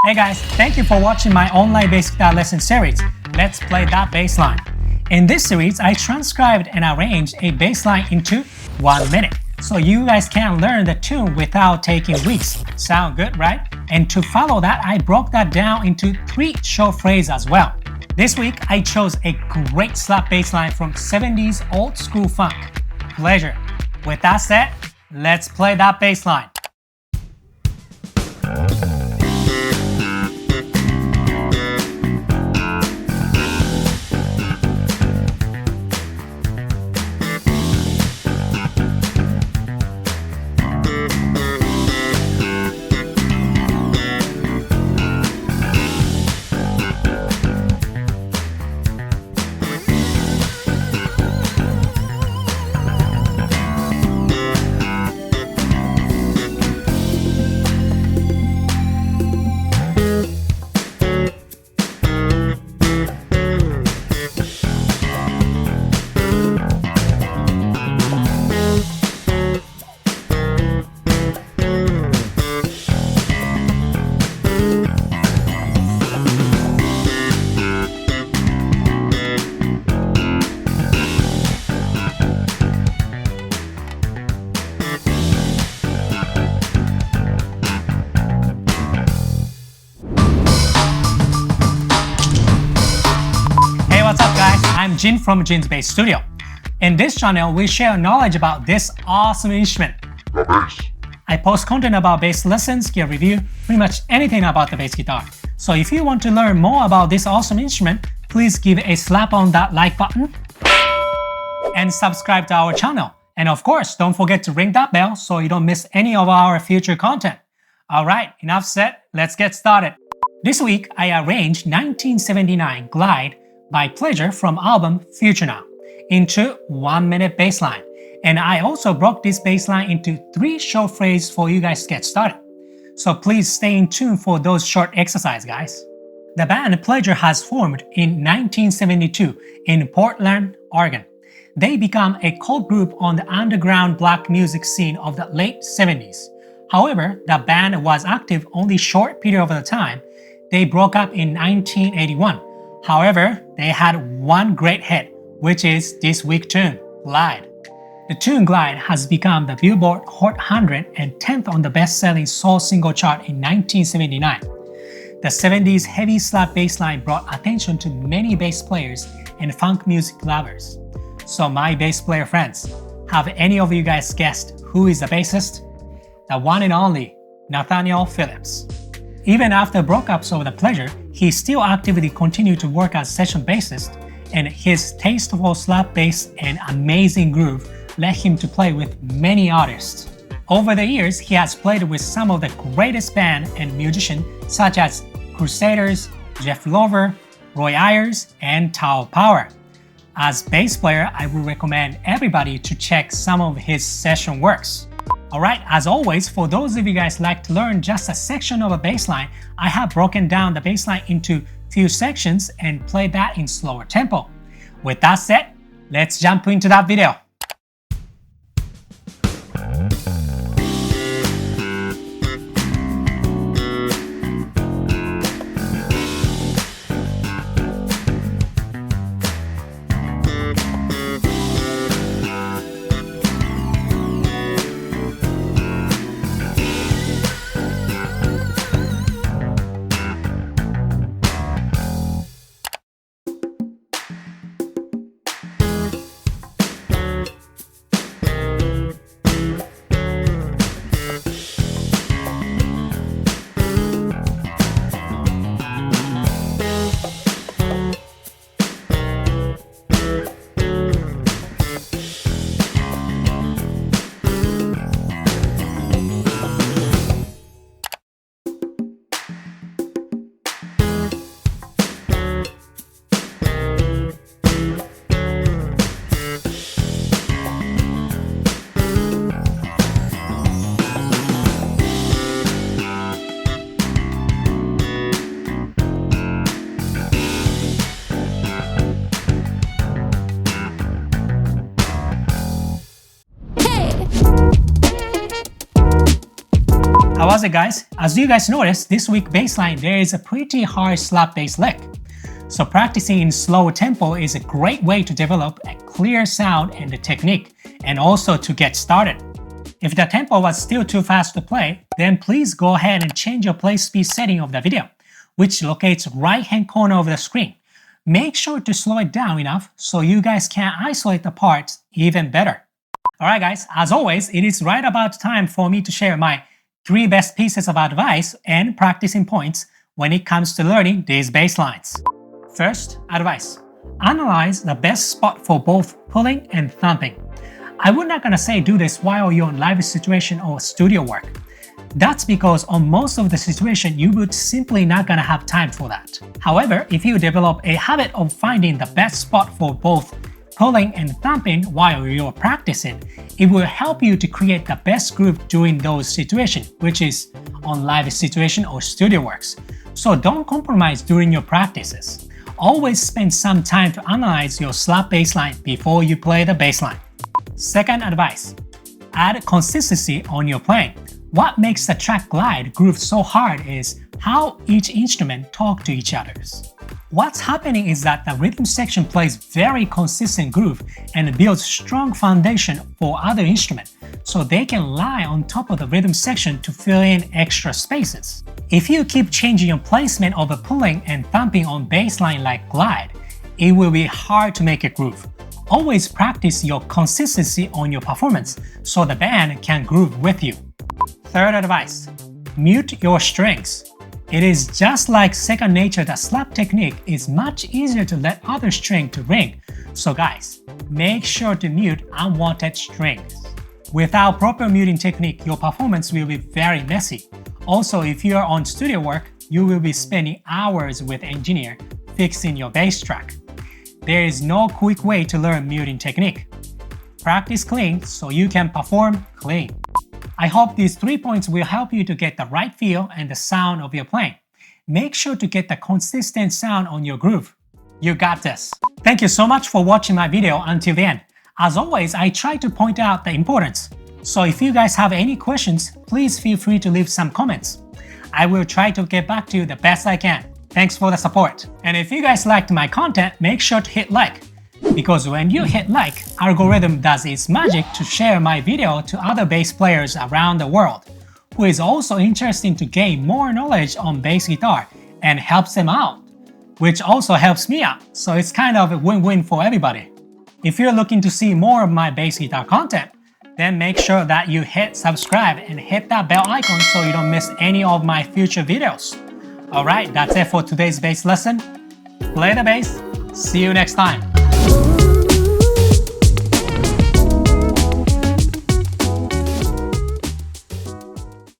Hey guys, thank you for watching my online basic guitar lesson series, Let's Play That Bassline. In this series, I transcribed and arranged a bassline into 1 minute, so you guys can learn the tune without taking weeks. Sound good, right? And to follow that, I broke that down into 3 short phrases as well. This week, I chose a great slap bassline from 70s old school funk. Pleasure. With that said, let's play that bassline. I'm Jin from Jin's Bass Studio. In this channel, we share knowledge about this awesome instrument, the bass. I post content about bass lessons, gear review, pretty much anything about the bass guitar. So if you want to learn more about this awesome instrument, please give a slap on that like button and subscribe to our channel. And of course, don't forget to ring that bell so you don't miss any of our future content. Alright, enough said, let's get started. This week, I arranged 1979 Glide by Pleasure from album Future Now into 1 minute bassline, and I also broke this bassline into 3 short phrases for you guys to get started. So please stay in tune for those short exercises, guys. The band Pleasure has formed in 1972 in Portland, Oregon. They became a cult group on the underground black music scene of the late 70s. However, the band was active only a short period of the time. They broke up in 1981. However, they had one great hit, which is this week's tune, Glide. The tune Glide has become the Billboard Hot 100 and 10th on the best-selling soul single chart in 1979. The 70s heavy slap bassline brought attention to many bass players and funk music lovers. So my bass player friends, have any of you guys guessed who is the bassist? The one and only Nathaniel Phillips. Even after breakups over the Pleasure, he still actively continued to work as session bassist, and his tasteful slap bass and amazing groove led him to play with many artists. Over the years, he has played with some of the greatest bands and musicians such as Crusaders, Lorber, Roy Ayers, and Tao Power. As bass player, I would recommend everybody to check some of his session works. Alright, as always, for those of you guys like to learn just a section of a bassline, I have broken down the bassline into few sections and play that in slower tempo. With that said, let's jump into that video. how's it guys? As you guys noticed, this week bassline there is a pretty hard slap bass lick. So practicing in slow tempo is a great way to develop a clear sound and the technique, and also to get started. If the tempo was still too fast to play, then please go ahead and change your play speed setting of the video, which locates right hand corner of the screen. Make sure to slow it down enough so you guys can isolate the parts even better. Alright guys, as always, it is right about time for me to share my 3 best pieces of advice and practicing points when it comes to learning these bass lines. First, advice. Analyze the best spot for both pulling and thumping. I would not gonna say do this while you're on live situation or studio work. That's because on most of the situation you would simply not gonna have time for that. However, if you develop a habit of finding the best spot for both pulling and thumping while you're practicing, it will help you to create the best groove during those situations, which is on live situation or studio works. So don't compromise during your practices. Always spend some time to analyze your slap bass line before you play the bass line. Second advice. Add consistency on your playing. What makes the track glide groove so hard is how each instrument talk to each other. What's happening is that the rhythm section plays very consistent groove and builds strong foundation for other instruments, so they can lie on top of the rhythm section to fill in extra spaces. If you keep changing your placement of the pulling and thumping on bass line like glide, it will be hard to make a groove. Always practice your consistency on your performance so the band can groove with you. Third advice. Mute your strings. It is just like second nature that slap technique is much easier to let other string to ring. So guys, make sure to mute unwanted strings. Without proper muting technique, your performance will be very messy. Also, if you are on studio work, you will be spending hours with engineer fixing your bass track. There is no quick way to learn muting technique. Practice clean so you can perform clean. I hope these 3 points will help you to get the right feel and the sound of your playing. Make sure to get the consistent sound on your groove. You got this! Thank you so much for watching my video until the end. As always, I try to point out the importance. So if you guys have any questions, please feel free to leave some comments. I will try to get back to you the best I can. Thanks for the support. And if you guys liked my content, make sure to hit like. Because when you hit like, algorithm does its magic to share my video to other bass players around the world, who is also interested to gain more knowledge on bass guitar and helps them out, which also helps me out, so it's kind of a win-win for everybody. If you're looking to see more of my bass guitar content, then make sure that you hit subscribe and hit that bell icon so you don't miss any of my future videos. Alright, that's it for today's bass lesson. Play the bass, see you next time.